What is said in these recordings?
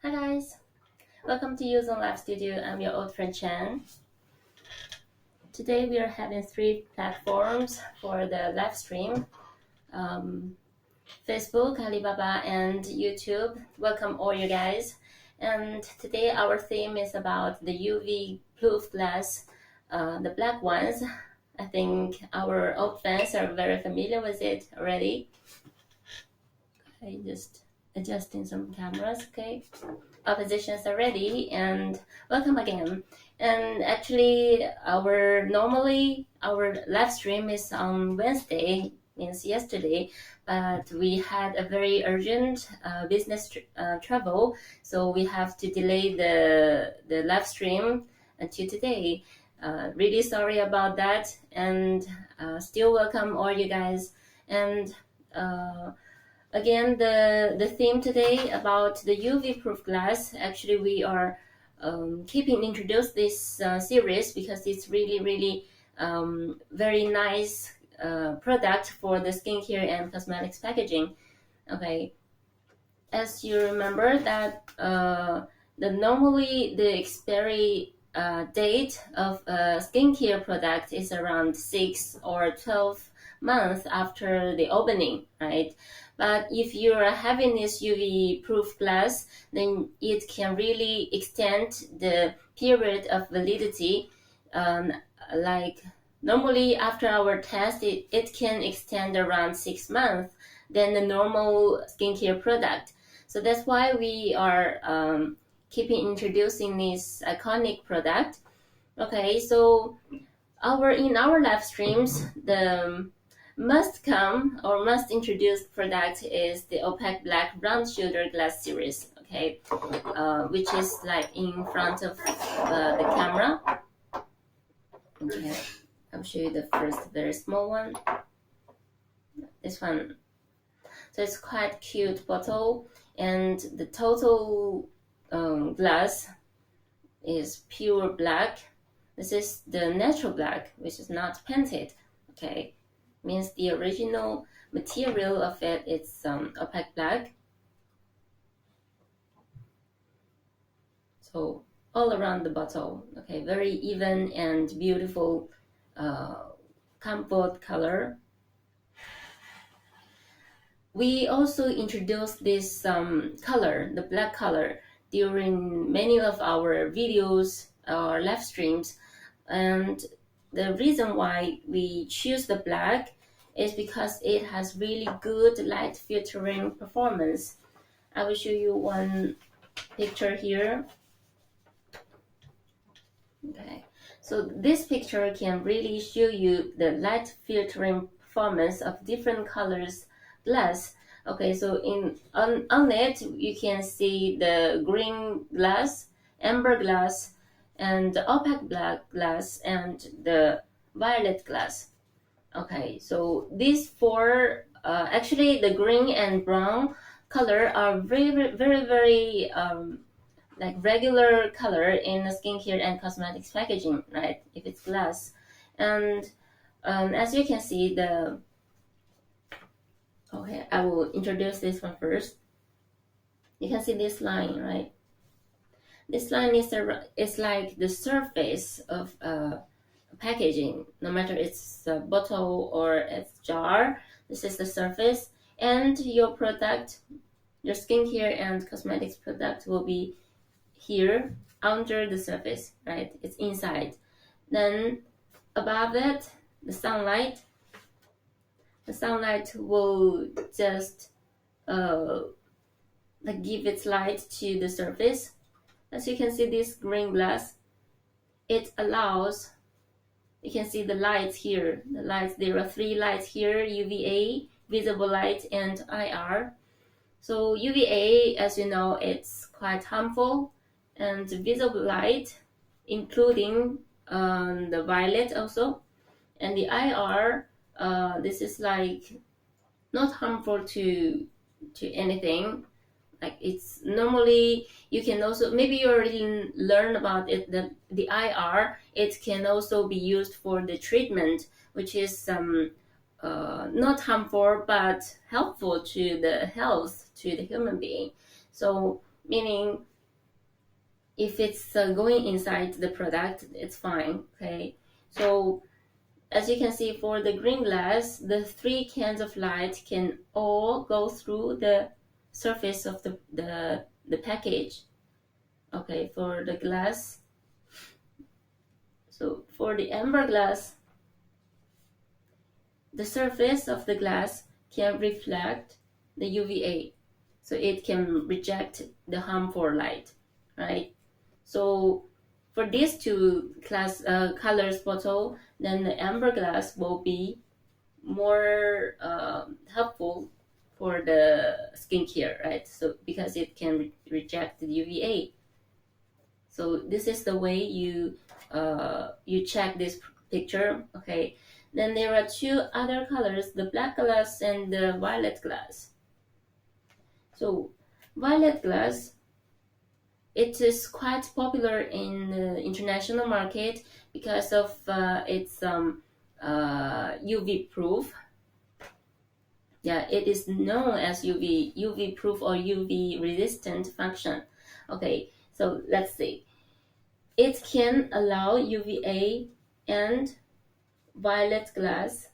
Hi guys, welcome to Uzone Live Studio. I'm your old friend Chan. Today we are having three platforms for the live stream: Facebook, Alibaba, and YouTube. Welcome all you guys. And today our theme is about the UV proof glass, the black ones. I think our old fans are very familiar with it already. Okay, just adjusting some cameras. Okay. Our positions are ready, and welcome again. And actually normally our live stream is on Wednesday, means yesterday, but we had a very urgent business travel, so we have to delay the live stream until today. Really sorry about that, and still welcome all you guys. And again, the theme today about the UV proof glass. Actually, we are keeping introduce this series because it's really very nice product for the skincare and cosmetics packaging. Okay, as you remember that normally the expiry date of a skincare product is around 6 or 12 months after the opening, right? But if you are having this UV proof glass, then it can really extend the period of validity. Like normally after our test, it can extend around 6 months than the normal skincare product. So that's why we are keeping introducing this iconic product. Okay, so in our live streams, the must come or must introduce product is the Opaque Black Round Shoulder Glass series. Okay, which is like in front of the camera. Okay, I'll show you the first very small one. This one. So it's quite cute bottle, and the total glass is pure black. This is the natural black, which is not painted. Okay, means the original material of it is opaque black. So all around the bottle, okay, very even and beautiful comfort color. We also introduced this color, the black color, during many of our videos or live streams. And the reason why we choose the black is because it has really good light filtering performance. I will show you one picture here. Okay, so this picture can really show you the light filtering performance of different colors glass. Okay, so on it you can see the green glass, amber glass, and the opaque black glass, and the violet glass. Okay, so these four, actually the green and brown color are very like regular color in the skincare and cosmetics packaging, right? If it's glass. And as you can see, okay, I will introduce this one first. You can see this line, right? This line is like the surface of packaging, no matter it's a bottle or it's jar. This is the surface, and your product, your skincare and cosmetics product will be here under the surface, right? It's inside. Then above it, the sunlight will just like give its light to the surface. As you can see, this green glass, it allows, you can see the lights here. The lights, there are three lights here: UVA, visible light, and IR. So UVA, as you know, it's quite harmful, and visible light, including the violet also, and the IR. This is like not harmful to anything. Like it's normally, you can also, maybe you already learn about it, the IR, it can also be used for the treatment, which is not harmful but helpful to the health to the human being. So meaning if it's going inside the product, it's fine. Okay, so as you can see, for the green glass, the three cans of light can all go through the surface of the package. Okay, for the glass. So for the amber glass, the surface of the glass can reflect the UVA, so it can reject the harmful light, right? So for these two colors bottle, then the amber glass will be more helpful for the skincare, right? So because it can reject the UVA. So this is the way you check this picture. Okay, then there are two other colors, the black glass and the violet glass. So violet glass, it is quite popular in the international market because of its UV proof. Yeah, it is known as UV proof or UV resistant function. Okay, so let's see. It can allow UVA and violet glass,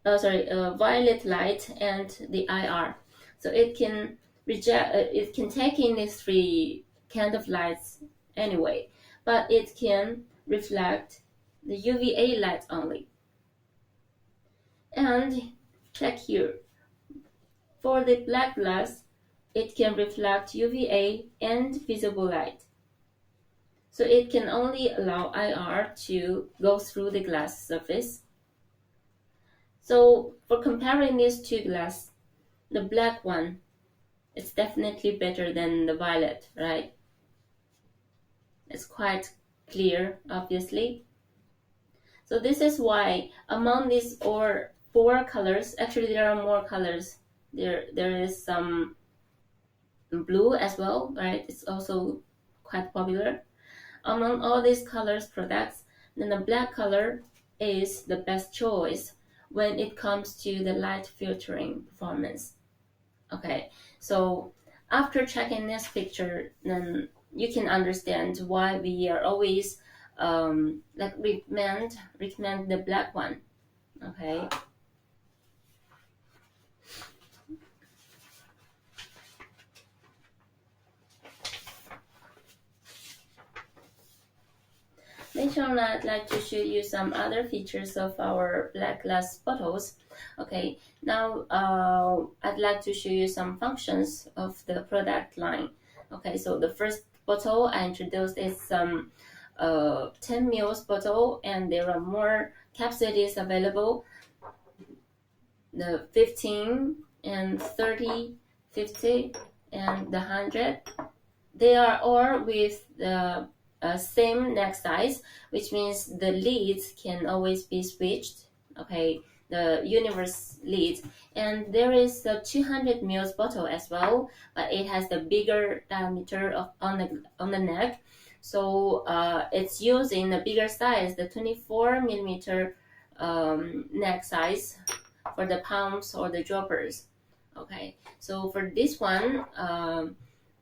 violet light and the IR. So it can it can take in these three kind of lights anyway, but it can reflect the UVA light only. And check here, for the black glass, it can reflect UVA and visible light. So it can only allow IR to go through the glass surface. So for comparing these two glass, the black one is definitely better than the violet, right? It's quite clear, obviously. So this is why among these four colors, actually there are more colors. There is some blue as well, right? It's also quite popular. Among all these colors products, then the black color is the best choice when it comes to the light filtering performance. Okay, so after checking this picture, then you can understand why we are always recommend the black one. Okay. Later on, I'd like to show you some other features of our black glass bottles. Okay, now I'd like to show you some functions of the product line. Okay, so the first bottle I introduced is some 10 ml bottle, and there are more capsules available. The 15 and 30, 50, and the 100. They are all with the same neck size, which means the lids can always be switched. Okay, the universe lid. And there is a 200 ml bottle as well, but it has the bigger diameter on the neck. So it's used in a bigger size, the 24 millimeter neck size for the palms or the droppers. Okay, so for this one,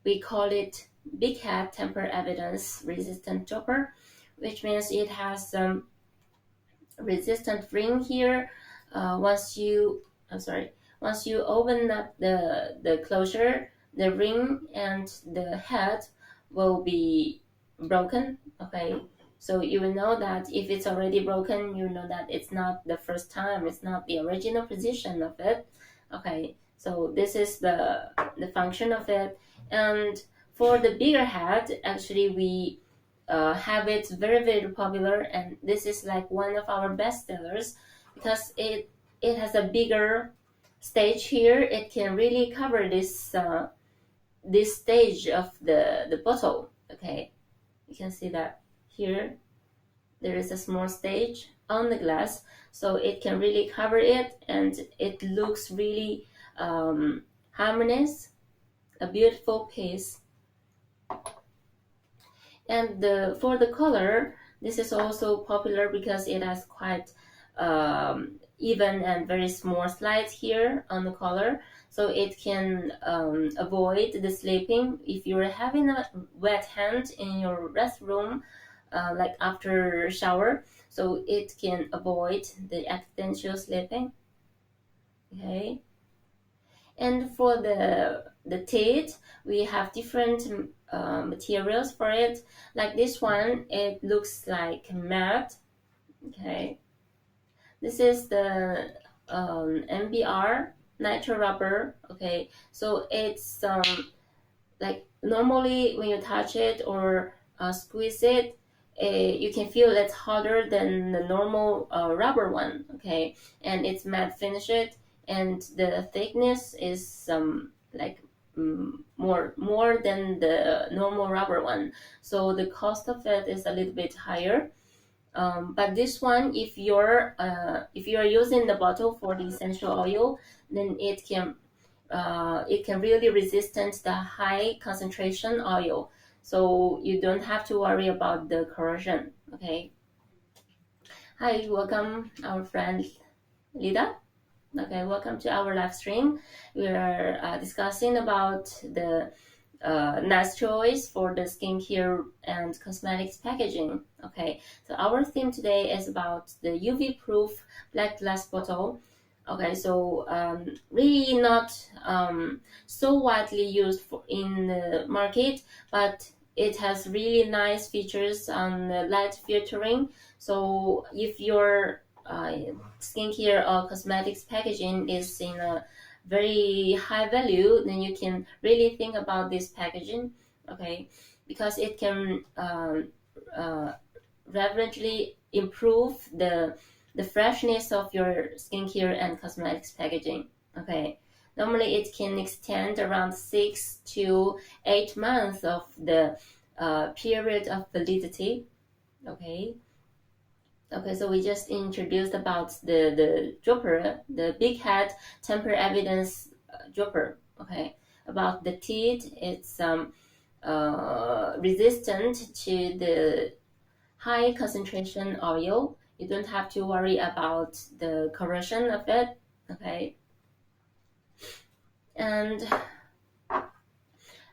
we call it big head tamper evidence resistant dropper, which means it has some resistant ring here. Once you open up the closure, the ring and the head will be broken. Okay, so you will know that if it's already broken, you know that it's not the first time, it's not the original position of it. Okay, so this is the function of it. And for the bigger head, actually we have it very, very popular, and this is like one of our best sellers because it has a bigger stage here. It can really cover this stage of the bottle. Okay, you can see that here there is a small stage on the glass, so it can really cover it, and it looks really harmonious, a beautiful piece. And for the color, this is also popular because it has quite even and very small slides here on the color. so it can avoid the sleeping. If you're having a wet hand in your restroom, like after shower, so it can avoid the accidental sleeping. Okay. And for the teeth, we have different materials for it. Like this one, it looks like matte. Okay, this is the MBR nitro rubber. Okay, so it's like normally when you touch it or squeeze it, you can feel it's harder than the normal rubber one. Okay, and it's matte finished, and the thickness is like more than the normal rubber one. So the cost of it is a little bit higher. But this one, if you're using the bottle for the essential oil, then it can really resistant the high concentration oil, so you don't have to worry about the corrosion. Okay. Hi, welcome our friend Lida. Okay, welcome to our live stream. We are discussing about the nice choice for the skincare and cosmetics packaging. Okay, so our theme today is about the UV proof black glass bottle. Okay, so really not so widely used in the market, but it has really nice features on the light filtering. So if your skincare or cosmetics packaging is in a very high value, then you can really think about this packaging. Okay, because it can rapidly improve the freshness of your skincare and cosmetics packaging. Okay, normally it can extend around 6 to 8 months of the period of validity. Okay. Okay, so we just introduced about the dropper, the big head temper evidence dropper. Okay, about the teeth, it's resistant to the high concentration oil. You don't have to worry about the corrosion of it. Okay, and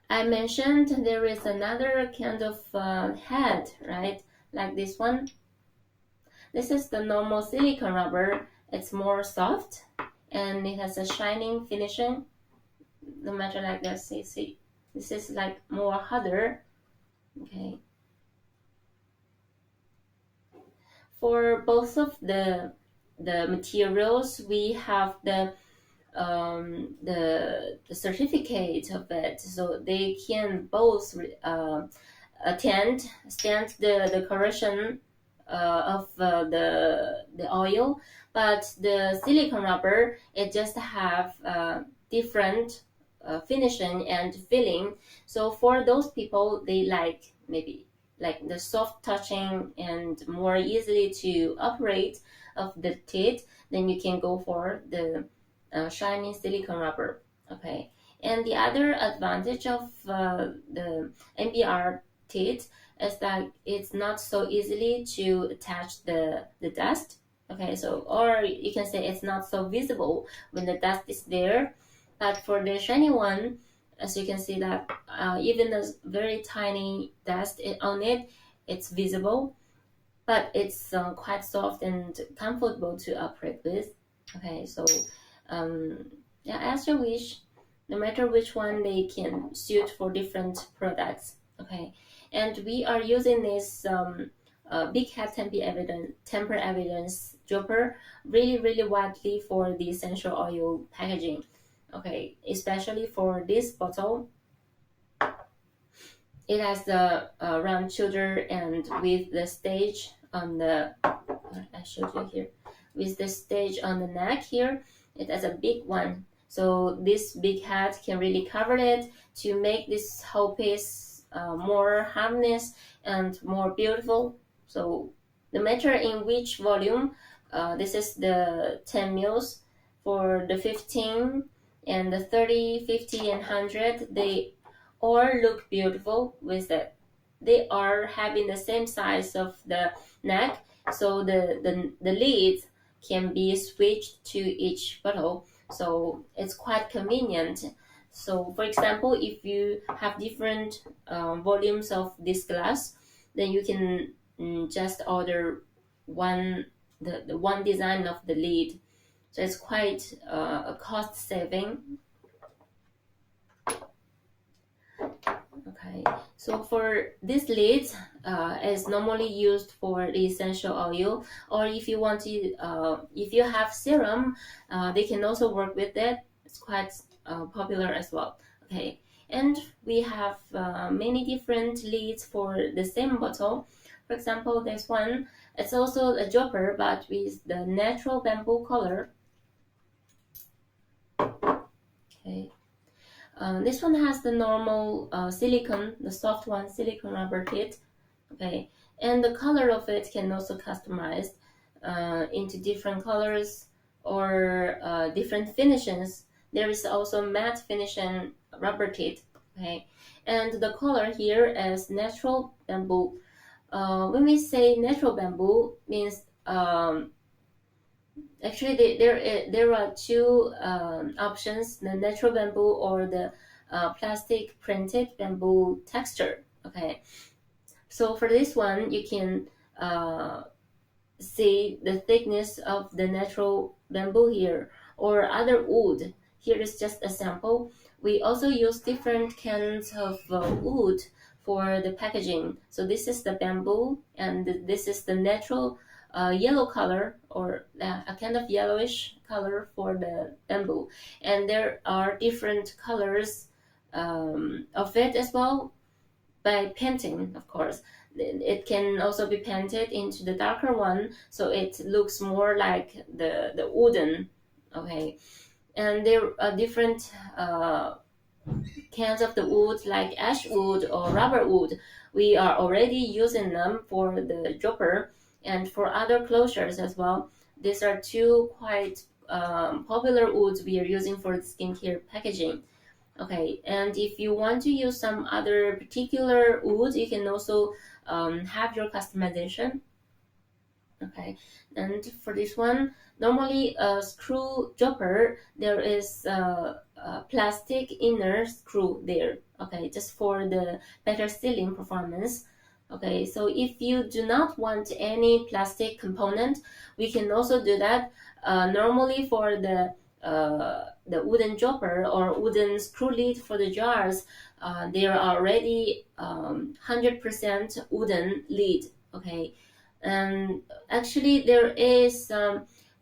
I mentioned there is another kind of head, right? Like this one. This is the normal silicone rubber. It's more soft and it has a shining finishing. No matter like this, see, this is like more harder. Okay. For both of the materials, we have the certificate of it, so they can both stand the corrosion of the oil, but the silicone rubber, it just have different finishing and filling. So for those people, they like maybe like the soft touching and more easily to operate of the teeth, then you can go for the shiny silicone rubber. Okay, and the other advantage of the MBR teeth is that it's not so easily to attach the dust. Okay, so or you can say it's not so visible when the dust is there. But for the shiny one, as you can see that even the very tiny dust on it, it's visible, but it's quite soft and comfortable to operate with. Okay, so yeah, as you wish, no matter which one, they can suit for different products. Okay, and we are using this big head temper evidence dropper really widely for the essential oil packaging. Okay, especially for this bottle, it has the round shoulder and with the stage on the I showed you here, with the stage on the neck here, it has a big one. So this big head can really cover it to make this whole piece more harmonious and more beautiful. So no matter in which volume, this is the 10 mils. For the 15 and the 30, 50 and 100, they all look beautiful with it. They are having the same size of the neck, so the leads can be switched to each bottle. so it's quite convenient. So for example, if you have different volumes of this glass, then you can just order one the one design of the lid, so it's quite a cost saving. Okay, so for this lid, is normally used for the essential oil, or if you want to, if you have serum, they can also work with it. It's quite popular as well. Okay, and we have many different lids for the same bottle. For example, this one, it's also a dropper, but with the natural bamboo color. Okay. This one has the normal silicone, the soft one, silicone rubber tip. Okay, and the color of it can also customize into different colors or different finishes. There is also matte finish and rubber tip. Okay, and the color here is natural bamboo. When we say natural bamboo, means actually, there are two options: the natural bamboo or the plastic printed bamboo texture. Okay, so for this one, you can see the thickness of the natural bamboo here or other wood. Here is just a sample. We also use different kinds of wood for the packaging. So this is the bamboo, and this is the natural yellow color, or a kind of yellowish color for the bamboo. And there are different colors of it as well, by painting, of course. It can also be painted into the darker one, so it looks more like the wooden. Okay, and there are different kinds of the wood, like ash wood or rubber wood. We are already using them for the dropper and for other closures as well. These are two quite popular woods we are using for the skincare packaging. Okay, and if you want to use some other particular wood, you can also have your customization. Okay, and for this one, normally a screw dropper, there is a plastic inner screw there. Okay, just for the better sealing performance. Okay, so if you do not want any plastic component, we can also do that. Normally for the wooden dropper or wooden screw lid for the jars, they are already 100% wooden lid. Okay, and actually there is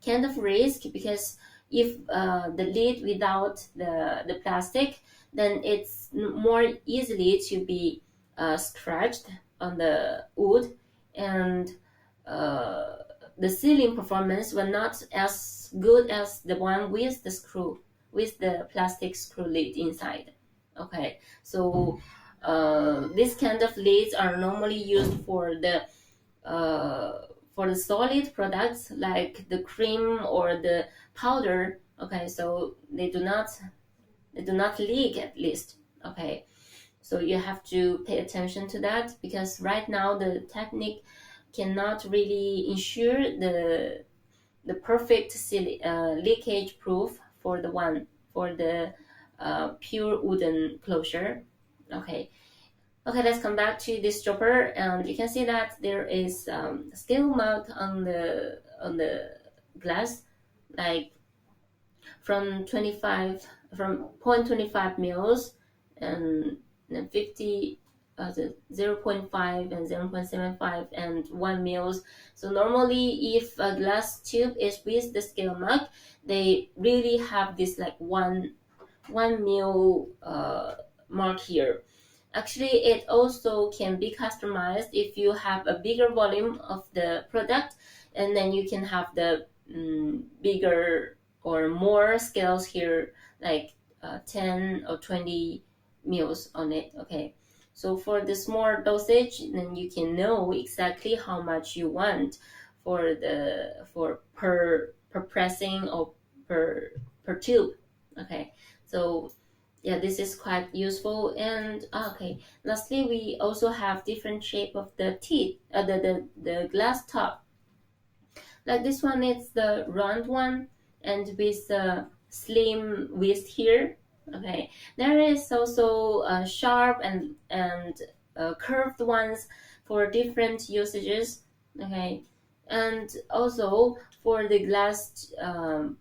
kind of risk, because if the lid without the plastic, then it's more easily to be scratched on the wood, and uh, the sealing performance will not as good as the one with the screw, with the plastic screw lid inside. Okay, so this kind of lids are normally used for the solid products like the cream or the powder. Okay, so they do not leak, at least. Okay, so you have to pay attention to that, because right now the technique cannot really ensure the perfect leakage proof for the pure wooden closure. Okay, okay, let's come back to this dropper, and you can see that there is scale mark on the glass, like from 25 from 0.25 mils, and then 50 the 0.5 and 0.75 and 1 mils. So normally if a glass tube is with the scale mark, they really have this like 1 mil mark here. Actually, it also can be customized if you have a bigger volume of the product, and then you can have the bigger or more scales here, like 10 or 20 mils on it. Okay, so for the small dosage, then you can know exactly how much you want for per pressing or per tube. Okay, so yeah, this is quite useful. And okay, lastly, we also have different shape of the teeth, the glass top. Like this one, it's the round one, and with slim width here. Okay, there is also sharp and curved ones for different usages. Okay, and also for the glass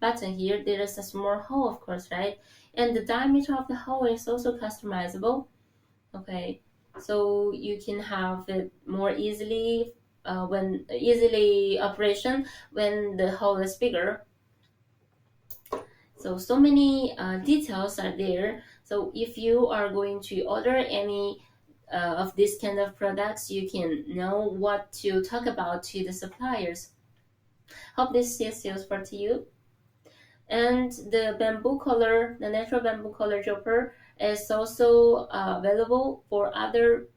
button here, there is a small hole, of course, right? And the diameter of the hole is also customizable. Okay, so you can have it more easily when easily operation when the hole is bigger. So many details are there. So if you are going to order any of this kind of products, you can know what to talk about to the suppliers. Hope this is useful to you. And the bamboo color, the natural bamboo color dropper is also available for other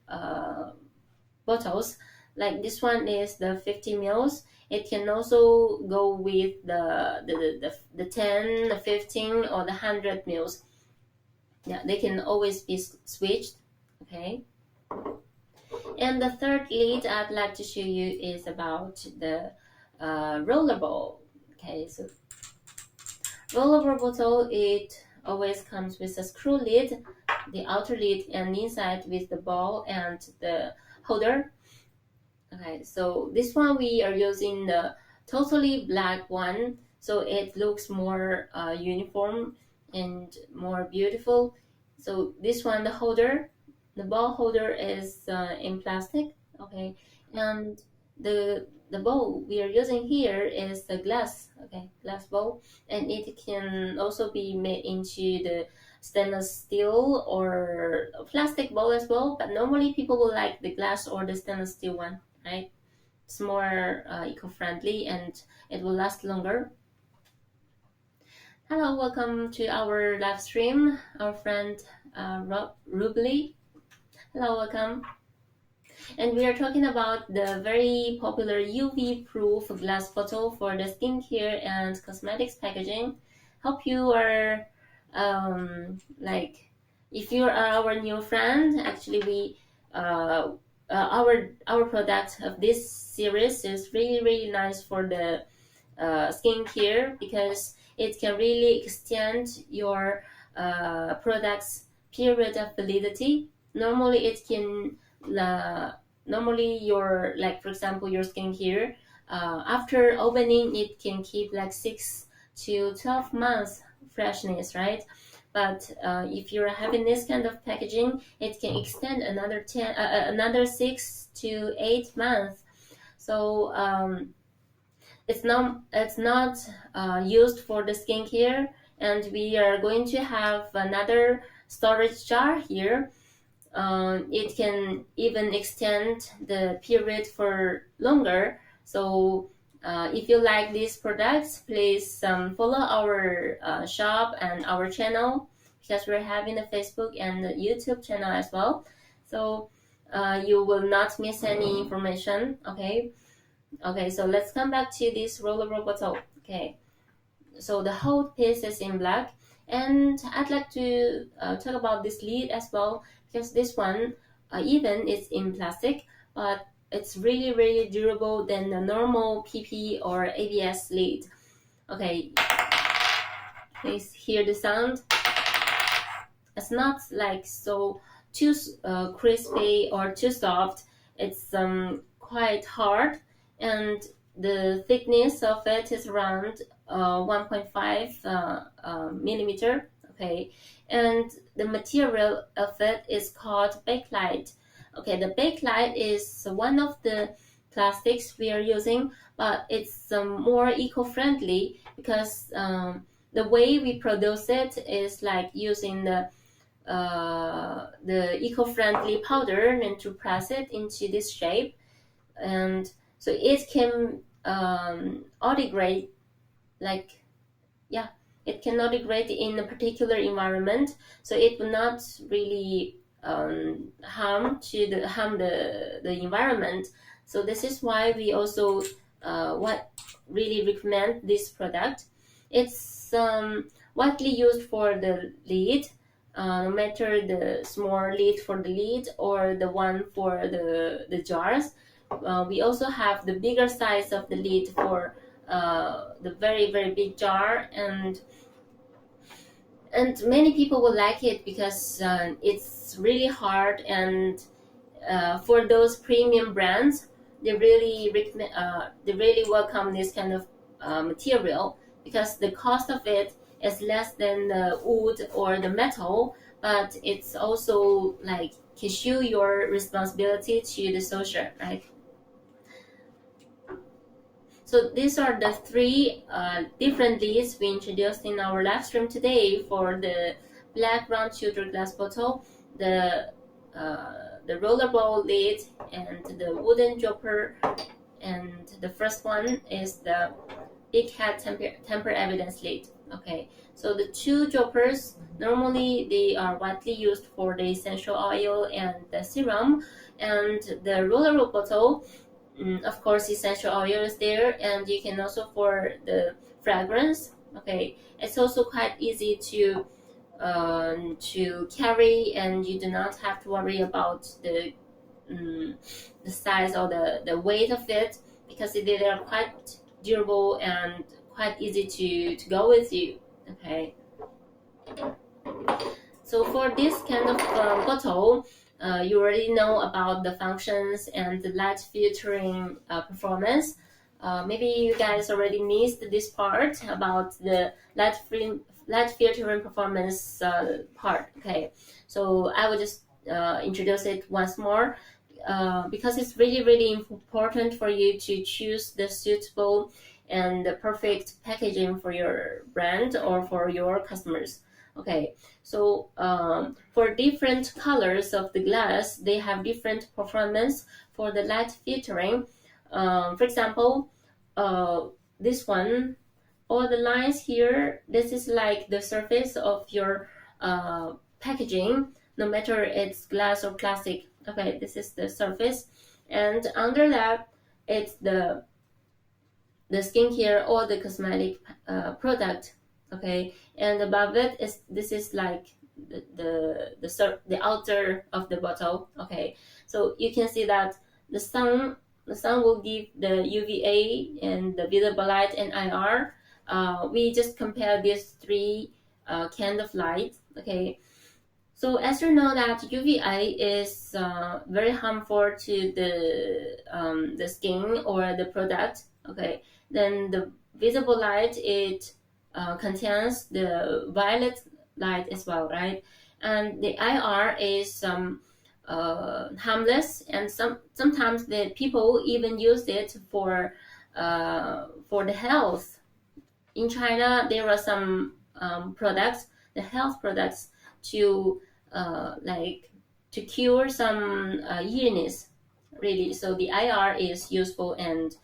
bottles. Like this one is the 50 mils. It can also go with the 10, the 15, or the 100 mils. Yeah, they can always be switched. Okay. And the third lead I'd like to show you is about the rollerball. Okay, so rollerball bottle, it always comes with a screw lid, the outer lid, and inside with the ball and the holder. Okay, so this one we are using the totally black one, so it looks more uniform and more beautiful. So this one, the ball holder is in plastic. Okay, and the bowl we are using here is the glass. Okay, glass bowl, and it can also be made into the stainless steel or plastic bowl as well. But normally people will like the glass or the stainless steel one, right? It's more eco-friendly and it will last longer. Hello, welcome to our live stream, our friend Rubli. Hello, welcome. And we are talking about the very popular UV-proof glass bottle for the skincare and cosmetics packaging. Hope you are like, if you are our new friend, actually we our product of this series is really nice for the skincare because it can really extend your product's period of validity. Normally it can normally your, like for example, your skincare after opening it can keep like 6 to 12 months freshness, right? But if you're having this kind of packaging, it can extend another 6 to 8 months. So it's not used for the skincare, and we are going to have another storage jar here. It can even extend the period for longer. So if you like these products, please follow our shop and our channel, because we're having a Facebook and a YouTube channel as well. So you will not miss any information. Okay, so let's come back to this rollerball bottle. Okay, so the whole piece is in black, and I'd like to talk about this lid as well, because this one even is in plastic, but it's really durable than the normal PP or ABS lid. Okay, please hear the sound. It's not like so too crispy or too soft. It's quite hard, and the thickness of it is around 1.5 millimeter. Okay, and the material of it is called bakelite. Okay, the bakelite is one of the plastics we are using, but it's more eco-friendly because the way we produce it is like using the eco-friendly powder and to press it into this shape, and so it can degrade, like, yeah, it cannot degrade in a particular environment, so it will not really harm the environment. So this is why we also what really recommend this product. It's widely used for the lid, no matter the small lid for the lid or the one for the jars. We also have the bigger size of the lid for the very big jar, and and many people will like it because it's really hard, and for those premium brands, they really they really welcome this kind of material, because the cost of it is less than the wood or the metal, but it's also like can show your responsibility to the social, right? So these are the three different leads we introduced in our live stream today for the black round shooter glass bottle, the rollerball lead, and the wooden dropper. And the first one is the big hat temper evidence lead. Okay, so the two droppers normally they are widely used for the essential oil and the serum, and the rollerball bottle, of course, essential oil is there, and you can also for the fragrance. Okay, it's also quite easy to carry, and you do not have to worry about um, the size or the weight of it, because they are quite durable and quite easy to go with you. Okay, so for this kind of bottle, you already know about the functions and the light filtering performance. Maybe you guys already missed this part about the light filtering performance part. Okay, so I will just introduce it once more, because it's really important for you to choose the suitable and the perfect packaging for your brand or for your customers. Okay, so for different colors of the glass, they have different performance for the light filtering. For example, uh, this one, all the lines here, this is like the surface of your packaging, no matter it's glass or plastic. Okay, this is the surface, and under that, it's the skincare or the cosmetic product. Okay, and above it is this is like the outer of the bottle. Okay, so you can see that the sun the sun will give the UVA and the visible light and IR. We just compare these three kind of light. Okay, so as you know that UVA is very harmful to the skin or the product. Okay, then the visible light, it contains the violet light as well, right? And the IR is harmless, and sometimes the people even use it for the health. In China, there are some products, the health products, to like to cure some illness. Really, so the IR is useful, and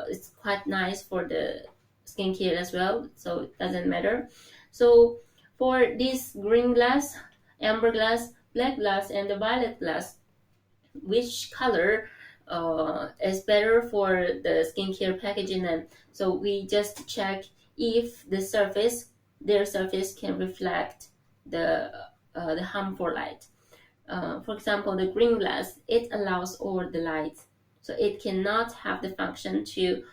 it's quite nice for the skincare as well. So it doesn't matter. So for this green glass, amber glass, black glass, and the violet glass, which color is better for the skincare packaging? And so we just check if their surface can reflect the harmful light. For example, the green glass, it allows all the light, so it cannot have the function to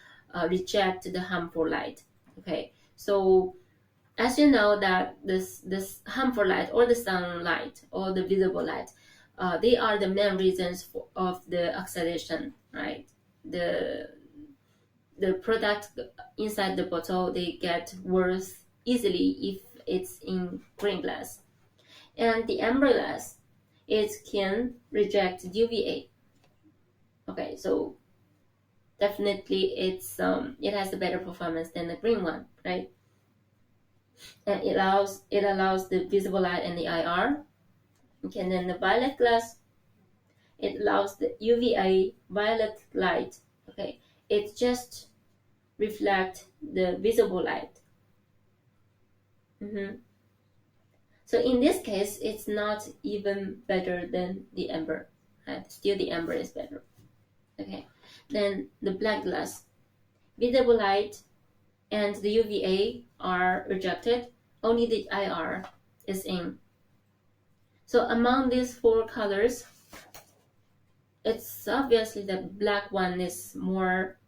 reject the harmful light. Okay, so as you know that this harmful light or the sunlight or the visible light, they are the main reasons of the oxidation, right? The product inside the bottle, they get worse easily if it's in green glass. And the amber glass, it can reject UVA. Okay, so definitely it has a better performance than the green one, right? And it allows the visible light and the IR. Okay, and then the violet glass, it allows the UVA violet light. Okay, it just reflect the visible light. Mm-hmm. So in this case, it's not even better than the amber. Right? Still, the amber is better. Okay, then the black glass, visible light and the UVA are rejected. Only the IR is in. So among these four colors, it's obviously the black one is more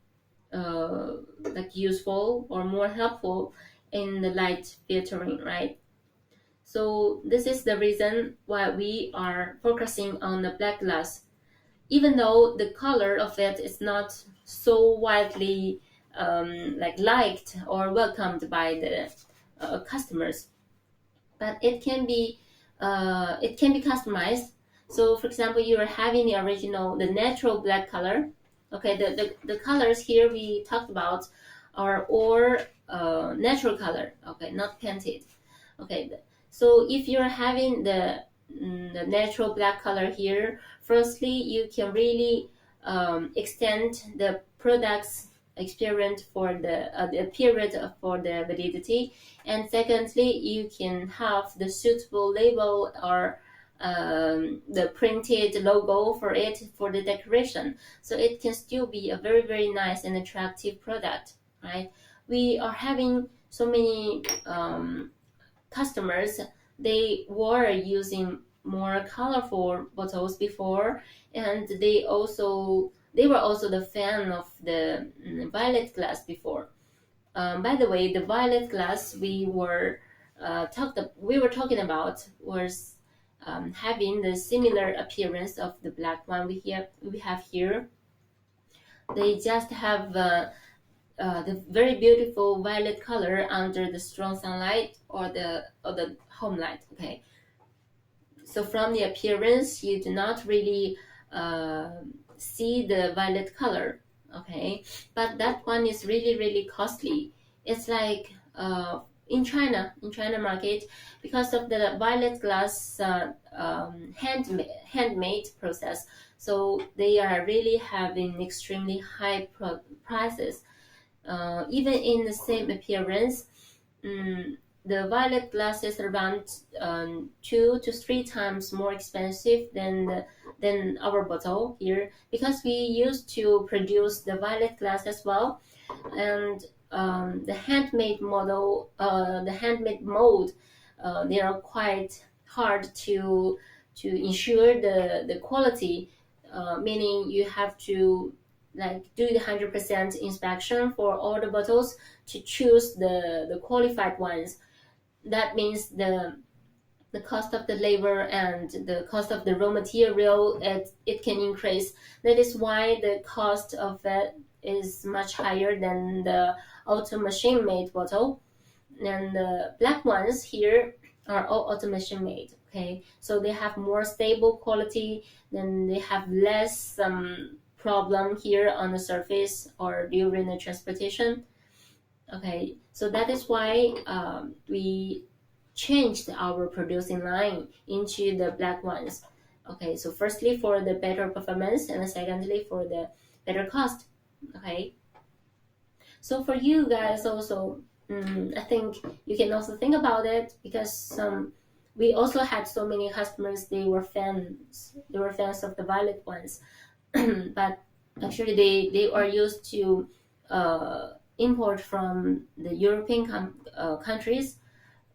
like useful or more helpful in the light filtering, right? So this is the reason why we are focusing on the black glass, even though the color of it is not so widely liked or welcomed by the customers, but it can be customized. So for example, you are having the original, the natural black color. Okay, the colors here we talked about are all natural color. Okay, not painted. Okay, so if you're having the natural black color here, firstly you can really extend the product's experience for the period for the validity, and secondly you can have the suitable label or the printed logo for it for the decoration, so it can still be a very very nice and attractive product, right? We are having so many customers, they were using more colorful bottles before, and they were also the fan of the violet glass before. By the way, the violet glass we were talking about was having the similar appearance of the black one we have here. They just have the very beautiful violet color under the strong sunlight or the home light. Okay, so from the appearance, you do not really uh, see the violet color. Okay, but that one is really really costly. It's like in China market, because of the violet glass handmade process. So they are really having extremely high prices, even in the same appearance. The violet glass is around 2 to 3 times more expensive than our bottle here, because we used to produce the violet glass as well, and the handmade mold, they are quite hard to ensure the quality, meaning you have to like do the 100% inspection for all the bottles to choose the qualified ones. That means the cost of the labor and the cost of the raw material, it can increase. That is why the cost of it is much higher than the auto machine made bottle. And the black ones here are all auto machine made. Okay, so they have more stable quality, then they have less problem here on the surface or during the transportation. Okay, so that is why we changed our producing line into the black ones. Okay, so firstly for the better performance, and secondly for the better cost. Okay, so for you guys also, I think you can also think about it, because we also had so many customers, they were fans, of the violet ones. But actually they are used to import from the European countries,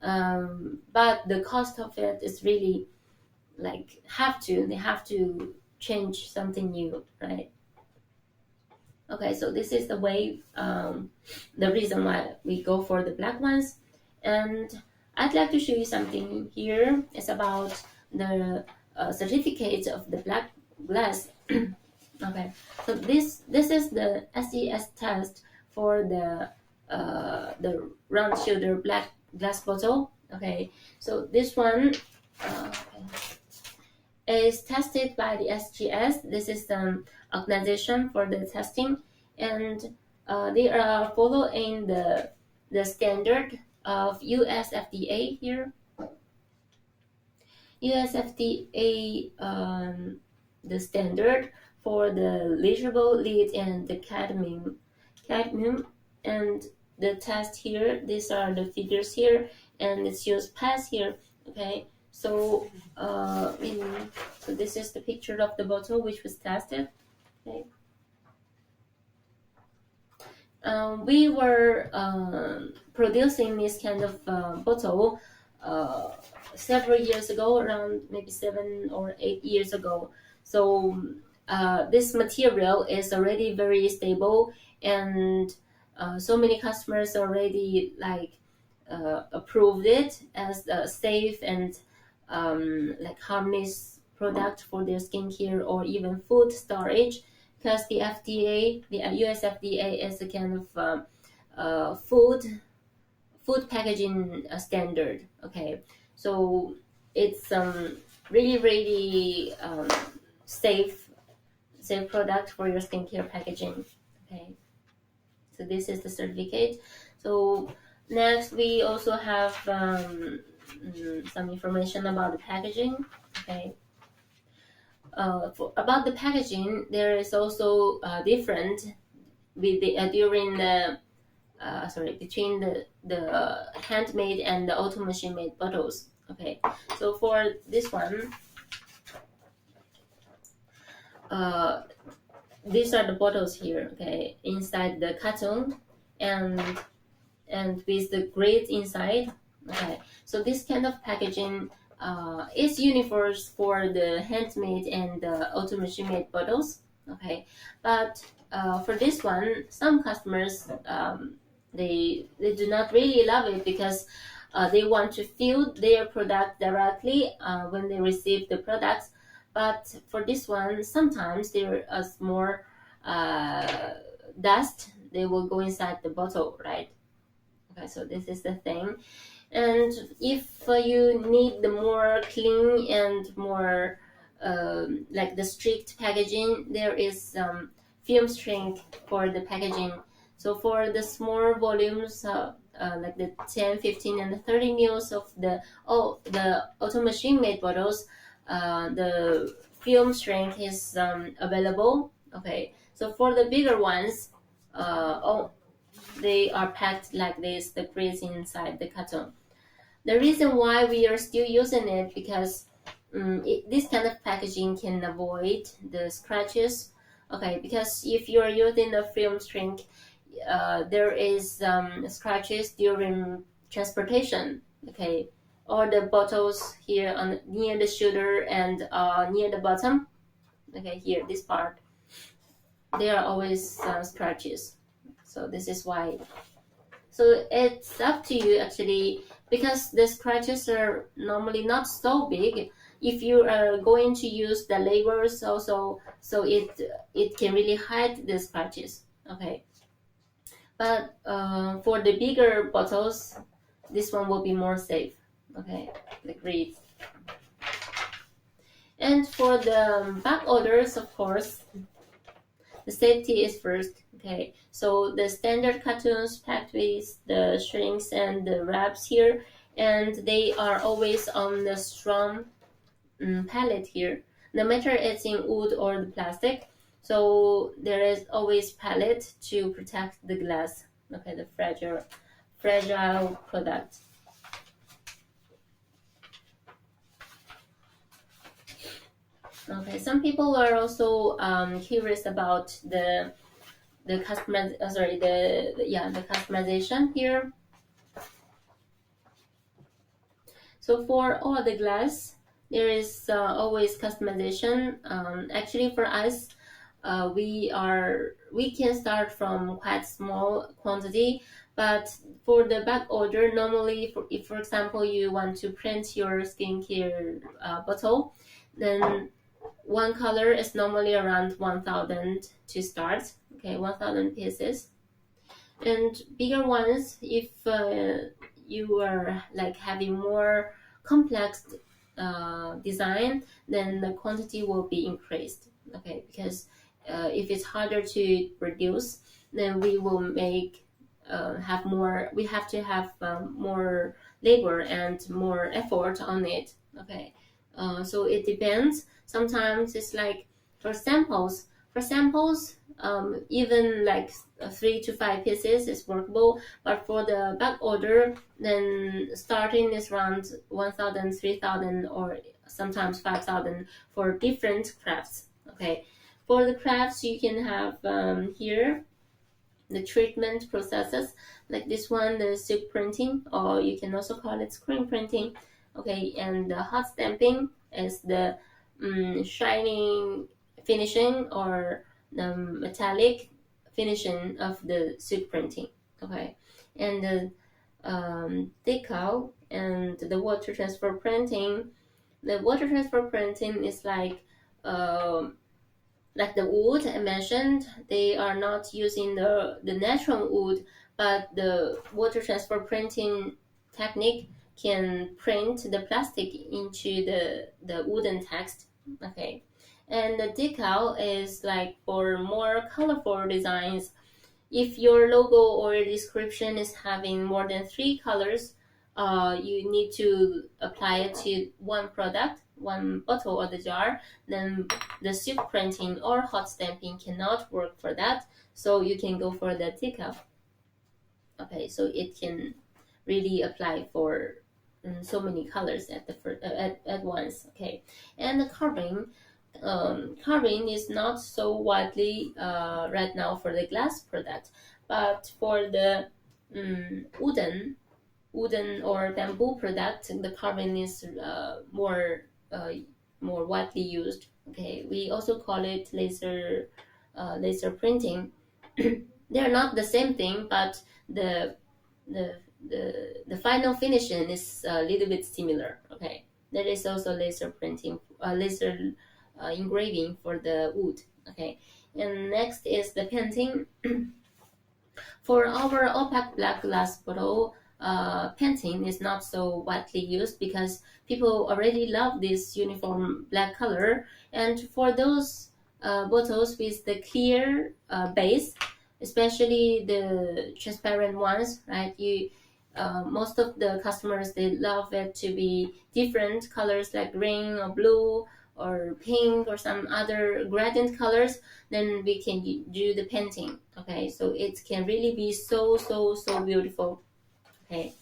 but the cost of it is really like they have to change something new, right? Okay, so this is the way, the reason why we go for the black ones. And I'd like to show you something here. It's about the certificate of the black glass. Okay, so this is the SES test for the round shoulder black glass bottle. Okay, so this one is tested by the SGS. This is the organization for the testing, and they are following the standard of US FDA here. US FDA, the standard for the legible lead and the cadmium, and the test here. These are the figures here, and it's used pass here. Okay, so so this is the picture of the bottle which was tested. Okay. We were producing this kind of bottle several years ago, around maybe 7 or 8 years ago. So this material is already very stable, and so many customers already like approved it as a safe and like harmless product for their skincare or even food storage, because the FDA, the US FDA, is a kind of food packaging standard. Okay, so it's really safe product for your skincare packaging. Okay, so this is the certificate. So next we also have some information about the packaging. Okay, about the packaging, there is also different with the during the between the handmade and the auto machine made bottles. Okay, so for this one, uh, these are the bottles here. Okay, inside the carton, and with the grades inside. Okay, so this kind of packaging is uniform for the handmade and the auto machine made bottles. Okay, but for this one, some customers they do not really love it, because they want to fill their product directly when they receive the products. But for this one, sometimes there is more dust. They will go inside the bottle, right? Okay, so this is the thing. And if you need the more clean and more like the strict packaging, there is film shrink for the packaging. So for the small volumes, like the 10, 15, and the 30 mils of the auto machine made bottles, the film shrink is available. Okay, so for the bigger ones, they are packed like this, the grease inside the carton. The reason why we are still using it, because this kind of packaging can avoid the scratches. Okay, because if you are using the film shrink, there is scratches during transportation. Okay, or the bottles here on near the shoulder and near the bottom. Okay, here this part, there are always scratches. So this is why. So it's up to you actually, because the scratches are normally not so big. If you are going to use the labels also, so it can really hide the scratches. Okay, but for the bigger bottles, this one will be more safe. Okay, the grades. And for the back orders, of course, the safety is first. Okay, so the standard cartoons packed with the shrinks and the wraps here, and they are always on the strong pallet here, no matter it's in wood or the plastic. So there is always pallet to protect the glass. Okay, the fragile product. Okay, some people are also curious about the the customization here. So for all the glass, there is always customization. Actually, for us, we can start from quite small quantity, but for the back order, normally, if for example you want to print your skincare bottle, then one color is normally around 1,000 to start. Okay, 1,000 pieces. And bigger ones, if you are like having more complex design, then the quantity will be increased. Okay, because if it's harder to produce, then we will make have more. We have to have more labor and more effort on it. Okay, so it depends. Sometimes it's like for samples. For samples, even like 3 to 5 pieces is workable. But for the back order, then starting is around 1,000, 3,000, or sometimes 5,000 for different crafts. Okay, for the crafts you can have here the treatment processes, like this one, the silk printing, or you can also call it screen printing. Okay, and the hot stamping is the shining finishing or the metallic finishing of the silk printing. Okay, and decal and the water transfer printing. The water transfer printing is like the wood I mentioned. They are not using the natural wood, but the water transfer printing technique can print the plastic into the wooden text. Okay, and the decal is like for more colorful designs. If your logo or description is having more than 3 colors, you need to apply it to one product, one bottle or the jar. Then the silk printing or hot stamping cannot work for that. So you can go for the decal. Okay, so it can really apply for so many colors at once. Okay, and the carving is not so widely right now for the glass product, but for the wooden or bamboo product, the carving is more widely used. Okay, we also call it laser printing. They're not the same thing, but the the the final finishing is a little bit similar. Okay, there is also laser printing, laser engraving for the wood. Okay, and next is the painting. For our opaque black glass bottle, painting is not so widely used because people already love this uniform black color. And for those bottles with the clear base, especially the transparent ones, right? Most of the customers, they love it to be different colors like green or blue or pink or some other gradient colors. Then we can do the painting. Okay, so it can really be so beautiful. Okay,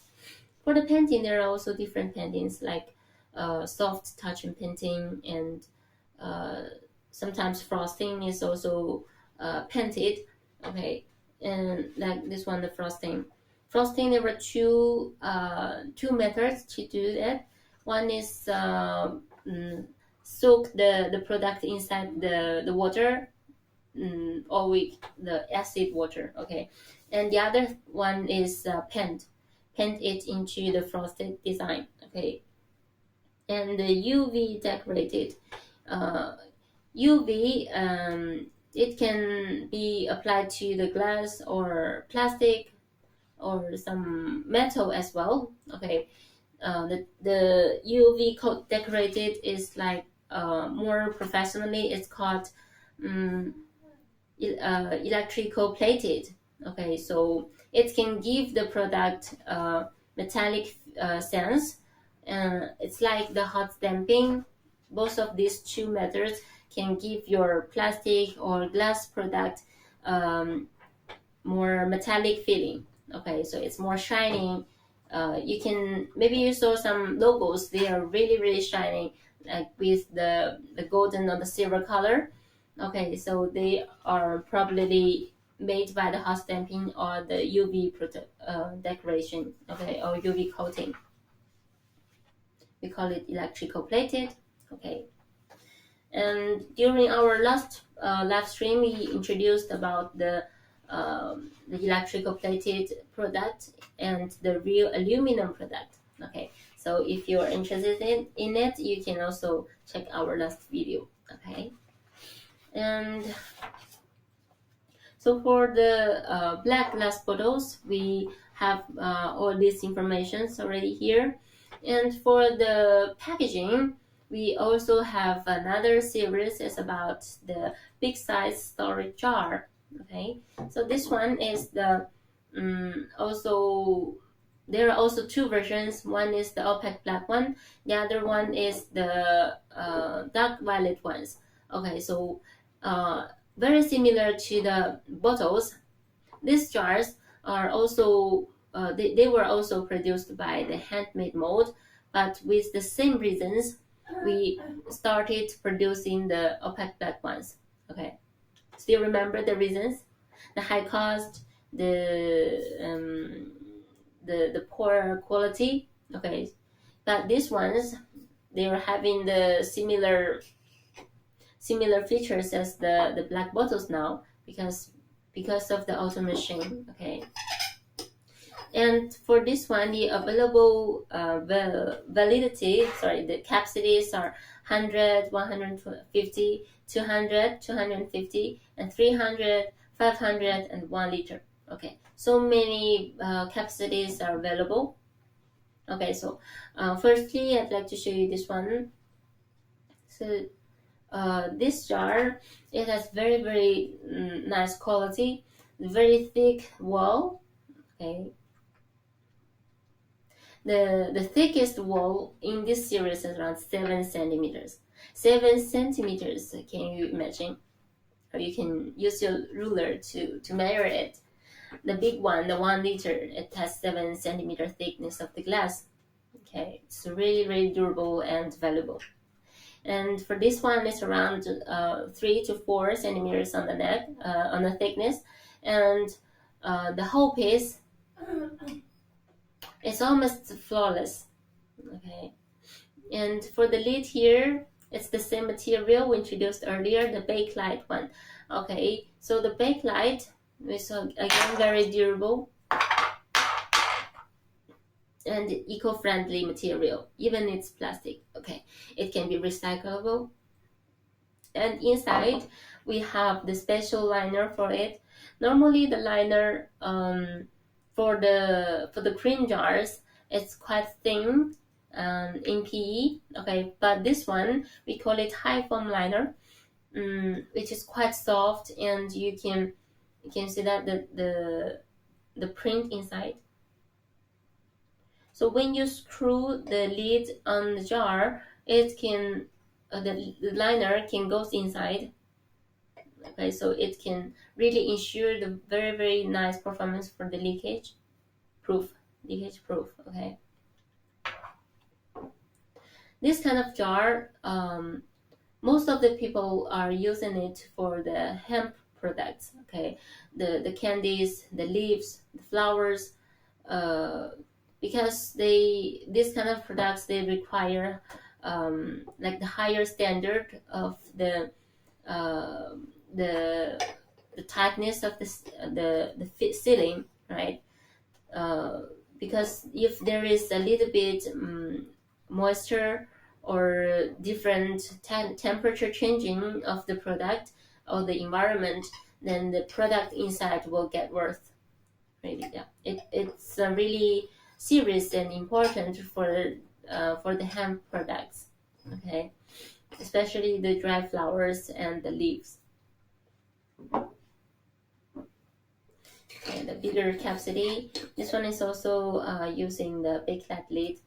for the painting, there are also different paintings like soft touch and painting, and uh, sometimes frosting is also painted. Okay, and like this one, the frosting. Frosting, there were two methods to do that. One is soak the product inside the water all week, the acid water. Okay, and the other one is paint it into the frosted design. Okay, and the UV decorated. Uh, UV, it can be applied to the glass or plastic or some metal as well. Okay, the UV coat decorated is like more professionally. It's called um, electrical plated. Okay, so it can give the product metallic sense. It's like the hot stamping. Both of these two methods can give your plastic or glass product um, more metallic feeling. Okay, so it's more shining. You can maybe you saw some logos. They are really shining, like with the golden or the silver color. Okay, so they are probably made by the hot stamping or the UV decoration. Okay, or UV coating. We call it electrical plated. Okay, and during our last live stream, we introduced about the electrical plated product and the real aluminum product. Okay, so if you're interested in it, you can also check our last video. Okay, and so for the black glass bottles, we have all these informations already here. And for the packaging, we also have another series. It's about the big size storage jar. Okay, so this one is the also there are also two versions. One is the opaque black one. The other one is the dark violet ones. Okay, so very similar to the bottles. These jars are also they were also produced by the handmade mold, but with the same reasons, we started producing the opaque black ones. Okay, still remember the reasons? The high cost, the poor quality. Okay, but these ones, they are having the similar features as the black bottles now because of the auto machine. Okay, And for this one, the available validity, sorry, the capacities are 100, 150, 200, 250, and 300, 500, and 1 liter. Okay, so many capacities are available. Okay, so firstly, I'd like to show you this one. So this jar, it has very, very nice quality, very thick wall. Okay, the thickest wall in this series is around 7 centimeters. 7 centimeters, can you imagine? Or you can use your ruler to measure it. The big one, the 1 liter, it has 7 centimeter thickness of the glass. Okay, it's really, really durable and valuable. And for this one, it's around 3 to 4 centimeters on the neck, on the thickness, and the whole piece is almost flawless. Okay, and for the lid here, it's the same material we introduced earlier, the bakelite one. Okay, so the bakelite is again very durable and eco-friendly material, even it's plastic. Okay, it can be recyclable. And inside we have the special liner for it. Normally the liner for the cream jars, it's quite thin in PE. Okay, but this one we call it high foam liner, which is quite soft, and you can see that the print inside. So when you screw the lid on the jar, it can the liner can go inside. Okay, so it can really ensure the very, very nice performance for the leakage proof. Okay, this kind of jar, most of the people are using it for the hemp products. Okay, the candies, the leaves, the flowers, because these kind of products, they require like the higher standard of uh, the tightness of the sealing, right? Because if there is a little bit moisture or different temperature changing of the product or the environment, then the product inside will get worse. Really, yeah. It's really serious and important for the hemp products. Okay, especially the dry flowers and the leaves. Okay, the bigger capacity. This one is also using the bakelite lid.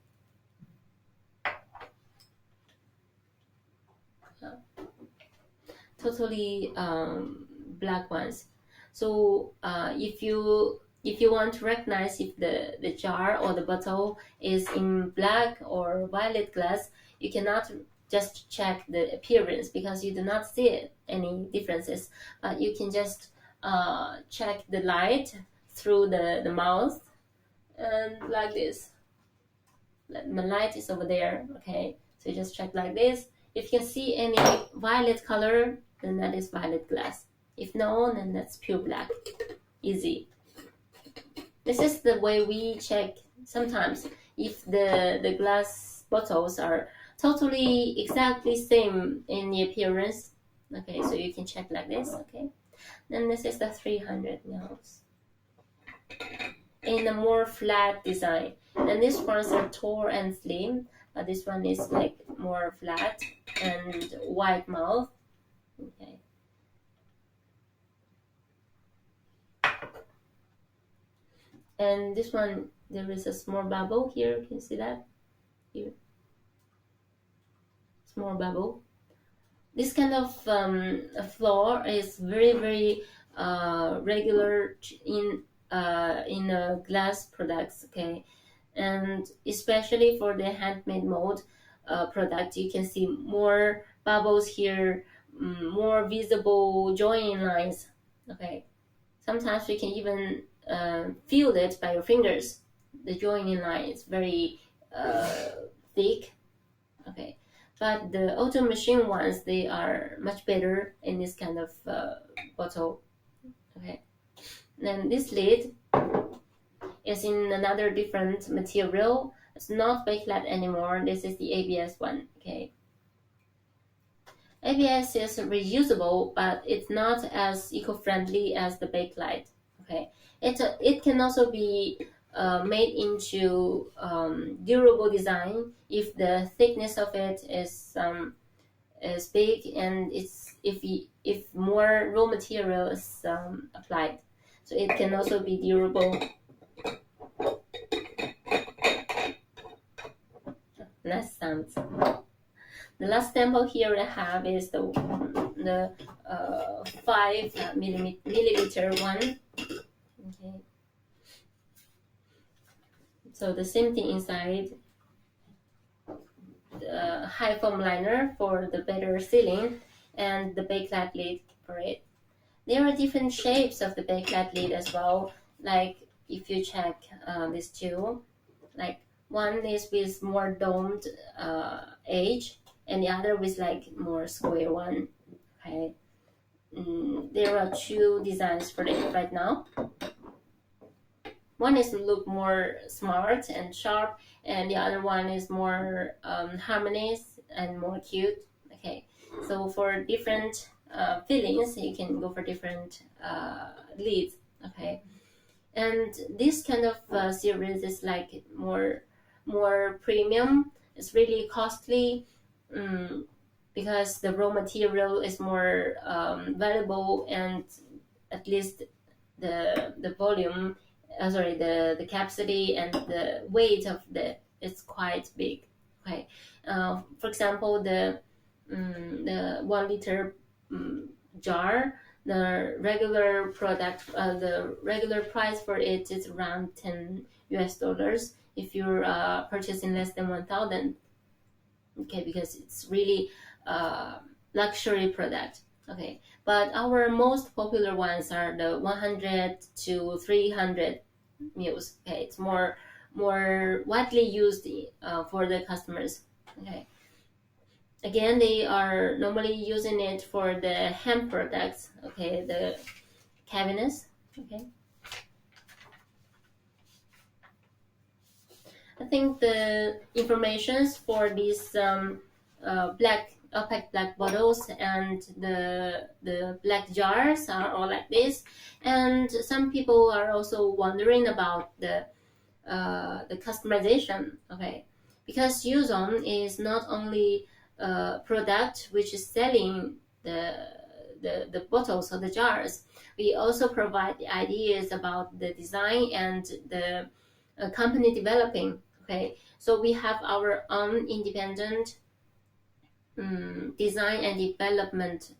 Totally black ones. So if you want to recognize if the jar or the bottle is in black or violet glass, you cannot just check the appearance because you do not see any differences. But you can just check the light through the mouth, and like this. The light is over there. Okay, so you just check like this. If you can see any violet color, then that is violet glass. If no, then that's pure black. Easy. This is the way we check sometimes if the glass bottles are totally exactly same in the appearance. Okay, so you can check like this. Okay, then this is the 300 mils in a more flat design. And these ones are tall and slim, but this one is like more flat and wide mouth. Okay. And this one, there is a small bubble here. Can you see that? Here. Small bubble. This kind of floor is very, very regular in glass products. Okay, and especially for the handmade mold product, you can see more bubbles here, more visible joining lines. Okay, sometimes you can even feel it by your fingers. The joining line is very thick. Okay, but the auto machine ones, they are much better in this kind of bottle. Okay, then this lid, It's in another different material. It's not bakelite anymore. This is the ABS one. Okay. ABS is reusable, but it's not as eco-friendly as the bakelite. Okay, it can also be made into durable design if the thickness of it is big, and if more raw material is applied, so it can also be durable. Nice sounds. The last sample here I have is the 5 milliliter one. Okay. So the same thing inside. The high foam liner for the better sealing, and the bakelite lid for it. There are different shapes of the bakelite lid as well. Like if you check these two, like one is with more domed edge, and the other with like more square one. Okay. There are two designs for it right now. One is to look more smart and sharp, and the other one is more harmonious and more cute. Okay, so for different feelings, you can go for different leads. Okay, and this kind of series is like more premium. It's really costly. Because the raw material is more valuable, and at least the volume, the capacity and the weight of it's quite big. Okay, for example, the 1 liter jar, the regular product, the regular price for it is around $10 if you're purchasing less than 1,000. Okay, because it's really luxury product. Okay, but our most popular ones are the 100 to 300 mils. Okay, it's more widely used for the customers. Okay, again, they are normally using it for the hemp products. Okay, the cabinets. Okay, I think the informations for these black opaque black bottles and the black jars are all like this. And some people are also wondering about the customization. Okay, because Uzone is not only a product which is selling the bottles or the jars. We also provide the ideas about the design and the company developing. Okay, so we have our own independent design and development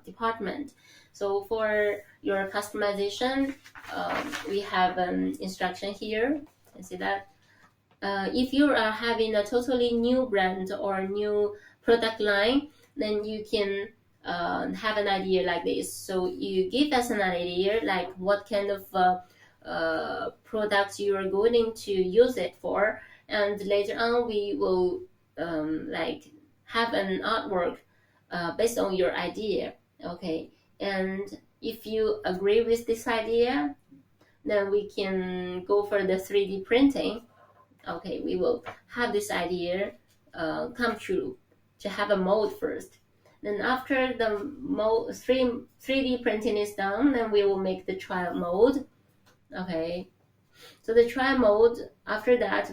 department. So for your customization, we have an instruction here. You see that if you are having a totally new brand or new product line, then you can have an idea like this. So you give us an idea like what kind of products you are going to use it for, and later on we will like have an artwork based on your idea. Okay, and if you agree with this idea, then we can go for the 3D printing. Okay, we will have this idea come true to have a mold first. Then after the mold 3D printing is done, then we will make the trial mold. Okay, so the trial mold, after that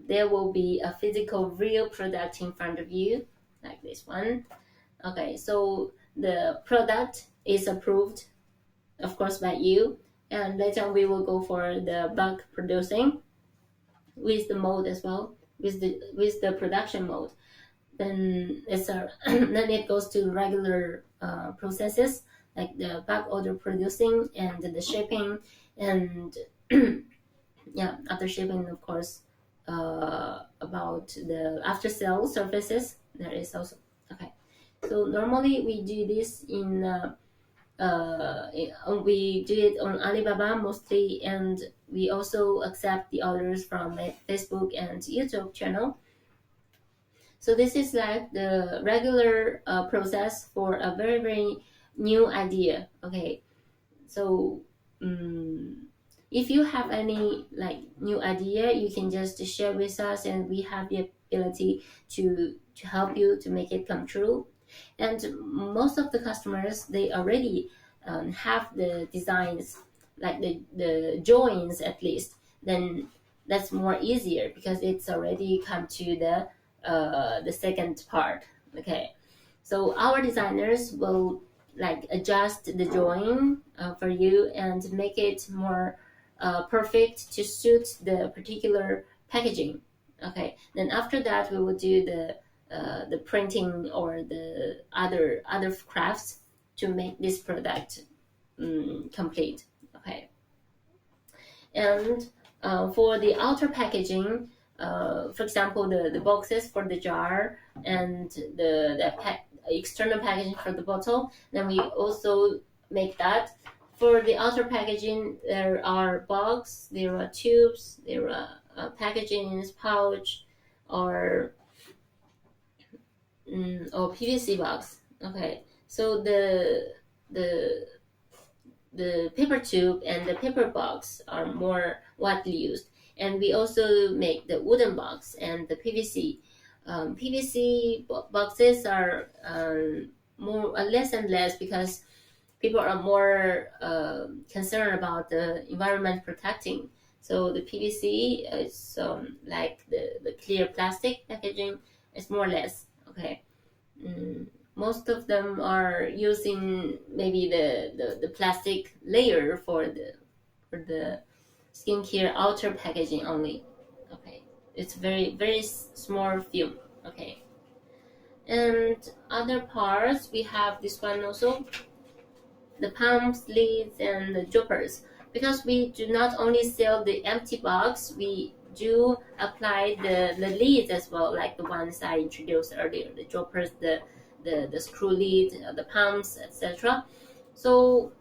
there will be a physical real product in front of you like this one. Okay, so the product is approved, of course, by you, and later we will go for the bulk producing with the mold as well, with the production mode. Then then it goes to regular processes like the back order producing and the shipping, and yeah, after shipping, of course, about the after sale services there is also. Okay, so normally we do this in we do it on Alibaba mostly, and we also accept the orders from Facebook and YouTube channel. So this is like the regular process for a very new idea. Okay, so If you have any like new idea, you can just share with us, and we have the ability to help you to make it come true. And most of the customers, they already have the designs, like the drawings at least. Then that's more easier because it's already come to the second part. Okay, so our designers will like adjust the drawing for you and make it more perfect to suit the particular packaging. Okay, then after that we will do the printing or the other crafts to make this product complete. Okay, and for the outer packaging, for example, the boxes for the jar and external packaging for the bottle, then we also make that. For the outer packaging, there are box, there are tubes, there are packaging pouch, or or PVC box. Okay, so the the paper tube and the paper box are more widely used, and we also make the wooden box and the PVC. PVC boxes are more less and less because people are more concerned about the environment protecting. So the PVC is like the clear plastic packaging is more or less okay. Most of them are using maybe the plastic layer for the skincare outer packaging only. Okay, it's very small film. Okay, and other parts we have this one also, the pumps, lids, and the droppers. Because we do not only sell the empty box, we do apply the lids as well, like the ones I introduced earlier, the droppers, the screw lid, the pumps, etc. So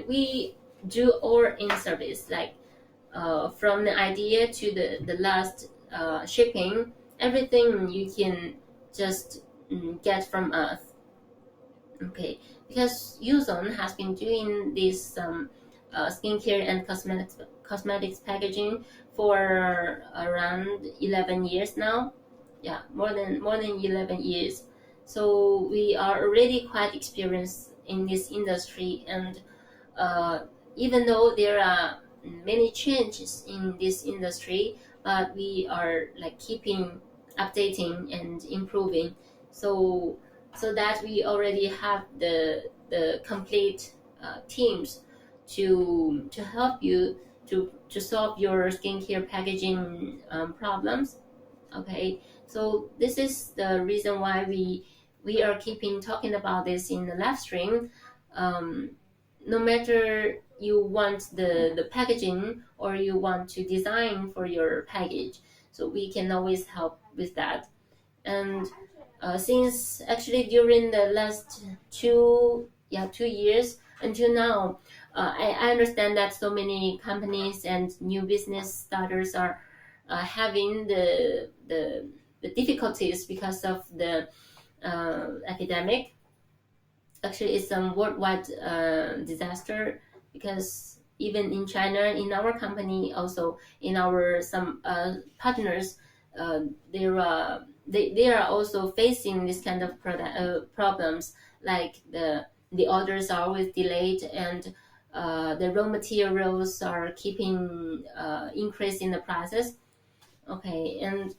we do all in service, like from the idea to the last shipping, everything you can just get from us. Okay, because Uzone has been doing this skincare and cosmetics packaging for around 11 years now. Yeah, more than 11 years. So we are already quite experienced in this industry, and uh, even though there are many changes in this industry, but we are like keeping updating and improving. So so that we already have the complete teams to help you to solve your skincare packaging problems. Okay, so this is the reason why we are keeping talking about this in the live stream. No matter you want the packaging or you want to design for your package, so we can always help with that. And since actually during the last 2 years until now, I understand that so many companies and new business starters are having the difficulties because of the epidemic. Actually, it's a worldwide disaster, because even in China, in our company, also in our some partners, they are also facing this kind of problems, like the orders are always delayed, and the raw materials are keeping increasing the prices. Okay, and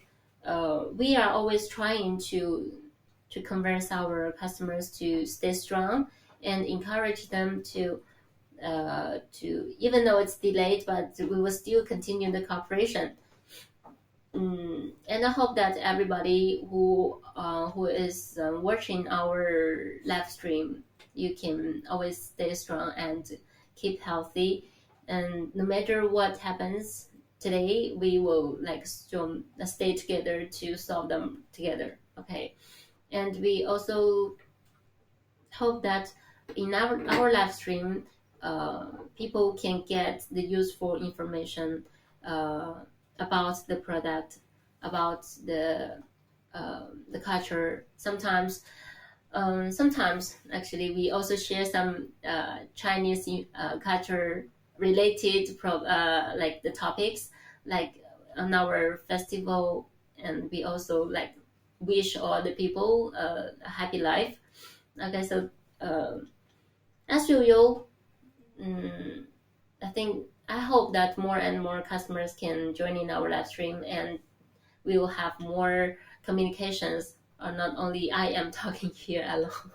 we are always trying to convince our customers to stay strong and encourage them to even though it's delayed, but we will still continue the cooperation. And I hope that everybody who is watching our live stream, you can always stay strong and keep healthy. And no matter what happens today, we will like stay together to solve them together. Okay, and we also hope that in our live stream, people can get the useful information about the product, about the culture. Sometimes actually we also share some Chinese culture related like the topics like on our festival, and we also like wish all the people a happy life. Okay, so as usual, I think I hope that more and more customers can join in our live stream, and we will have more communications, or not only I am talking here alone.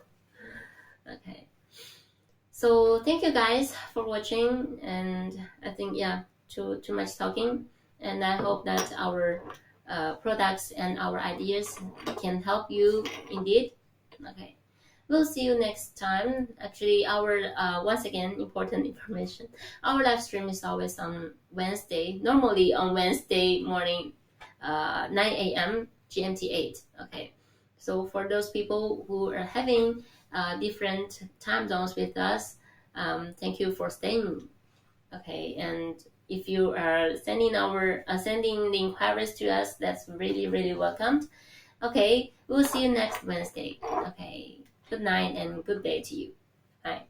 Okay, so thank you guys for watching, and I think yeah, too much talking, and I hope that our products and our ideas can help you indeed. Okay, we'll see you next time. Actually, our once again, important information. Our live stream is always on Wednesday. Normally on Wednesday morning, 9 a.m. GMT 8. Okay. So for those people who are having different time zones with us, thank you for staying. Okay, and if you are sending the inquiries to us, that's really welcomed. Okay, we'll see you next Wednesday. Okay, good night and good day to you. Bye.